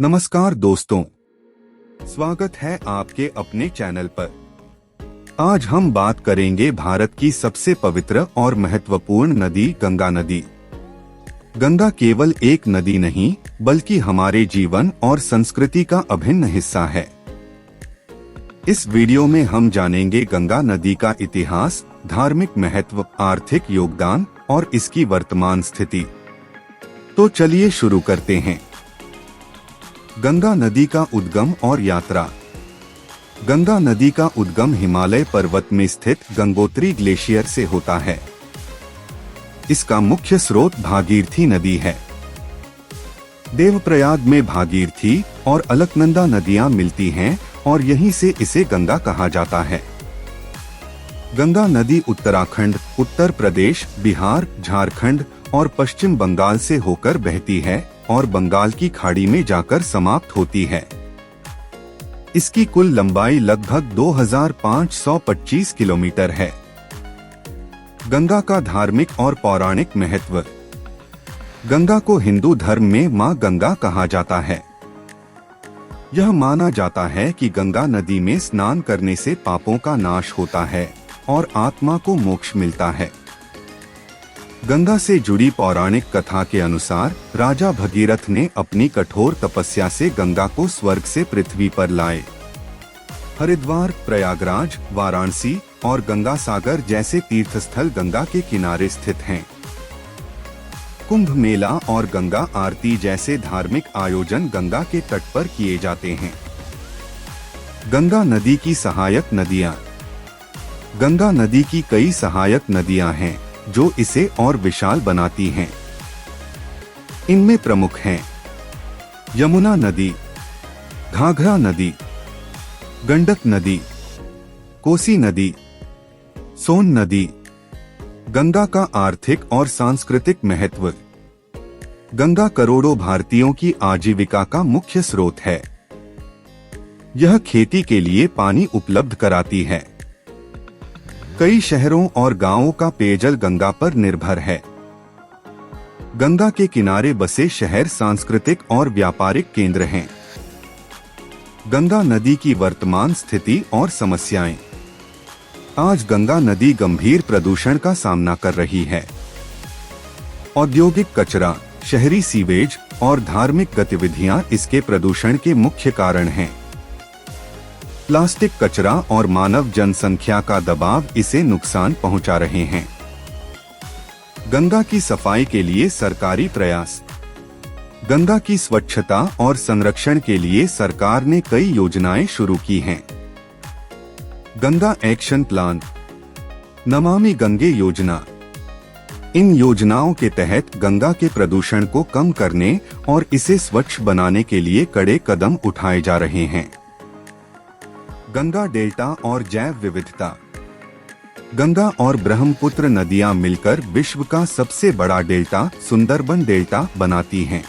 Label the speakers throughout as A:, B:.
A: नमस्कार दोस्तों, स्वागत है आपके अपने चैनल पर। आज हम बात करेंगे भारत की सबसे पवित्र और महत्वपूर्ण नदी गंगा नदी। गंगा केवल एक नदी नहीं बल्कि हमारे जीवन और संस्कृति का अभिन्न हिस्सा है। इस वीडियो में हम जानेंगे गंगा नदी का इतिहास, धार्मिक महत्व, आर्थिक योगदान और इसकी वर्तमान स्थिति। तो चलिए शुरू करते हैं। गंगा नदी का उद्गम और यात्रा। गंगा नदी का उद्गम हिमालय पर्वत में स्थित गंगोत्री ग्लेशियर से होता है। इसका मुख्य स्रोत भागीरथी नदी है। देवप्रयाग में भागीरथी और अलकनंदा नदियां मिलती हैं और यहीं से इसे गंगा कहा जाता है। गंगा नदी उत्तराखंड, उत्तर प्रदेश, बिहार, झारखंड और पश्चिम बंगाल से होकर बहती है और बंगाल की खाड़ी में जाकर समाप्त होती है। इसकी कुल लंबाई लगभग 2525 किलोमीटर है। गंगा का धार्मिक और पौराणिक महत्व। गंगा को हिंदू धर्म में मां गंगा कहा जाता है। यह माना जाता है कि गंगा नदी में स्नान करने से पापों का नाश होता है और आत्मा को मोक्ष मिलता है। गंगा से जुड़ी पौराणिक कथा के अनुसार राजा भगीरथ ने अपनी कठोर तपस्या से गंगा को स्वर्ग से पृथ्वी पर लाए। हरिद्वार, प्रयागराज, वाराणसी और गंगा सागर जैसे तीर्थस्थल गंगा के किनारे स्थित हैं। कुंभ मेला और गंगा आरती जैसे धार्मिक आयोजन गंगा के तट पर किए जाते हैं। गंगा नदी की सहायक नदियां। गंगा नदी की कई सहायक नदियां हैं जो इसे और विशाल बनाती हैं। इनमें प्रमुख हैं यमुना नदी, घाघरा नदी, गंडक नदी, कोसी नदी, सोन नदी। गंगा का आर्थिक और सांस्कृतिक महत्व। गंगा करोड़ों भारतीयों की आजीविका का मुख्य स्रोत है। यह खेती के लिए पानी उपलब्ध कराती है। कई शहरों और गांवों का पेयजल गंगा पर निर्भर है। गंगा के किनारे बसे शहर सांस्कृतिक और व्यापारिक केंद्र हैं। गंगा नदी की वर्तमान स्थिति और समस्याएं। आज गंगा नदी गंभीर प्रदूषण का सामना कर रही है। औद्योगिक कचरा, शहरी सीवेज और धार्मिक गतिविधियां इसके प्रदूषण के मुख्य कारण हैं। प्लास्टिक कचरा और मानव जनसंख्या का दबाव इसे नुकसान पहुंचा रहे हैं। गंगा की सफाई के लिए सरकारी प्रयास। गंगा की स्वच्छता और संरक्षण के लिए सरकार ने कई योजनाएं शुरू की हैं। गंगा एक्शन प्लान, नमामि गंगे योजना। इन योजनाओं के तहत गंगा के प्रदूषण को कम करने और इसे स्वच्छ बनाने के लिए कड़े कदम उठाए जा रहे हैं। गंगा डेल्टा और जैव विविधता। गंगा और ब्रह्मपुत्र नदियां मिलकर विश्व का सबसे बड़ा डेल्टा सुंदरबन डेल्टा बनाती हैं।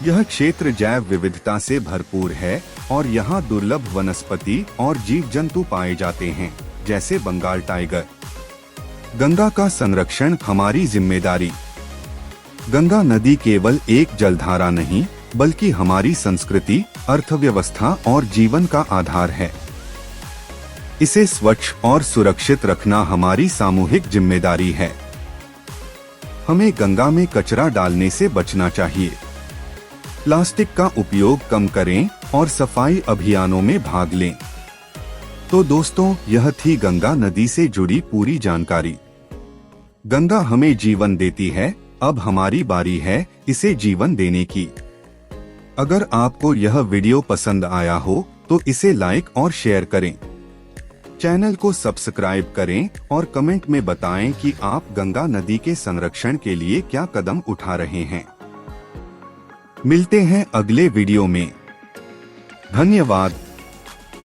A: यह क्षेत्र जैव विविधता से भरपूर है और यहाँ दुर्लभ वनस्पति और जीव जंतु पाए जाते हैं, जैसे बंगाल टाइगर। गंगा का संरक्षण हमारी जिम्मेदारी। गंगा नदी केवल एक जलधारा नहीं बल्कि हमारी संस्कृति, अर्थव्यवस्था और जीवन का आधार है। इसे स्वच्छ और सुरक्षित रखना हमारी सामूहिक जिम्मेदारी है। हमें गंगा में कचरा डालने से बचना चाहिए। प्लास्टिक का उपयोग कम करें और सफाई अभियानों में भाग लें। तो दोस्तों, यह थी गंगा नदी से जुड़ी पूरी जानकारी। गंगा हमें जीवन देती है, अब हमारी बारी है इसे जीवन देने की। अगर आपको यह वीडियो पसंद आया हो तो इसे लाइक और शेयर करें। चैनल को सब्सक्राइब करें और कमेंट में बताएं कि आप गंगा नदी के संरक्षण के लिए क्या कदम उठा रहे हैं। मिलते हैं अगले वीडियो में। धन्यवाद।